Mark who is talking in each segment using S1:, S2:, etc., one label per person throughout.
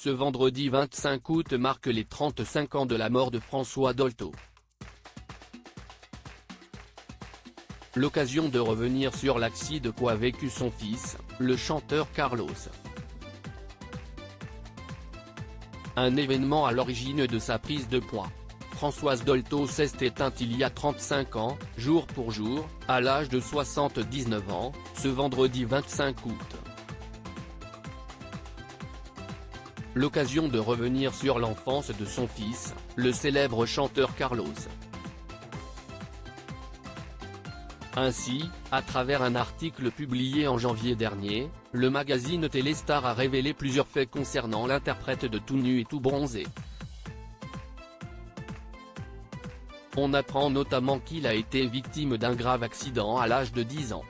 S1: Ce vendredi 25 août marque les 35 ans de la mort de François Dolto. L'occasion de revenir sur l'accident qu'a vécu son fils, le chanteur Carlos. Un événement à l'origine de sa prise de poids. François Dolto s'est éteint il y a 35 ans, jour pour jour, à l'âge de 79 ans, ce vendredi 25 août. L'occasion de revenir sur l'enfance de son fils, le célèbre chanteur Carlos. Ainsi, à travers un article publié en janvier dernier, le magazine Téléstar a révélé plusieurs faits concernant l'interprète de Tout nu et tout bronzé. On apprend notamment qu'il a été victime d'un grave accident à l'âge de 10 ans.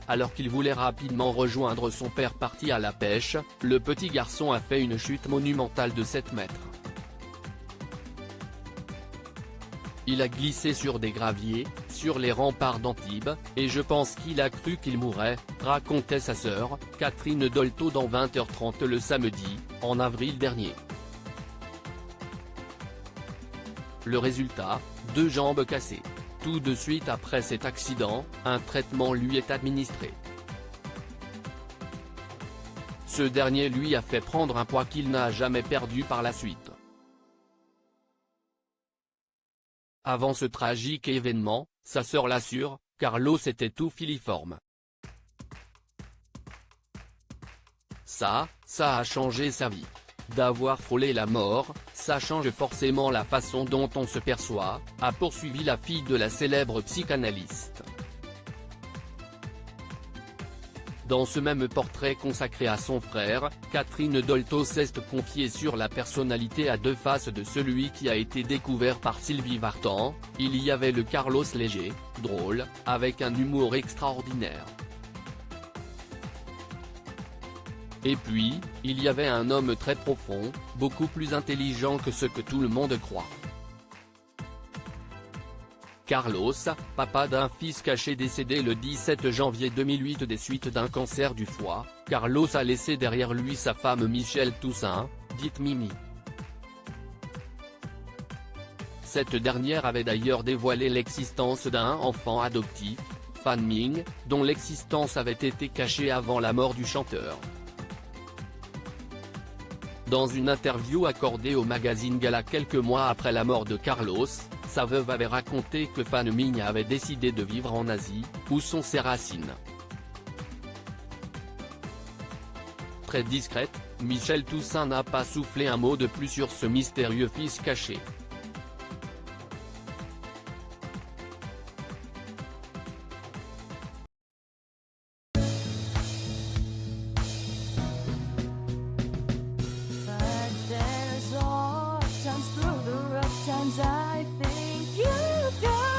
S1: Alors qu'il voulait rapidement rejoindre son père parti à la pêche, le petit garçon a fait une chute monumentale de 7 mètres. Il a glissé sur des graviers, sur les remparts d'Antibes, et je pense qu'il a cru qu'il mourrait, racontait sa sœur, Catherine Dolto dans 20h30 le samedi, en avril dernier. Le résultat, 2 jambes cassées. Tout de suite après cet accident, un traitement lui est administré. Ce dernier lui a fait prendre un poids qu'il n'a jamais perdu par la suite. Avant ce tragique événement, sa sœur l'assure, Carlos était tout filiforme. Ça a changé sa vie. D'avoir frôlé la mort, ça change forcément la façon dont on se perçoit, a poursuivi la fille de la célèbre psychanalyste. Dans ce même portrait consacré à son frère, Catherine Dolto s'est confiée sur la personnalité à 2 faces de celui qui a été découvert par Sylvie Vartan. Il y avait le Carlos léger, drôle, avec un humour extraordinaire. Et puis, il y avait un homme très profond, beaucoup plus intelligent que ce que tout le monde croit. Carlos, papa d'un fils caché décédé le 17 janvier 2008 des suites d'un cancer du foie, Carlos a laissé derrière lui sa femme Michèle Toussaint, dite Mimi. Cette dernière avait d'ailleurs dévoilé l'existence d'un enfant adoptif, Fan Ming, dont l'existence avait été cachée avant la mort du chanteur. Dans une interview accordée au magazine Gala quelques mois après la mort de Carlos, sa veuve avait raconté que Fan Ming avait décidé de vivre en Asie, où sont ses racines. Très discrète, Michèle Toussaint n'a pas soufflé un mot de plus sur ce mystérieux fils caché.
S2: Sometimes through the rough times I think you got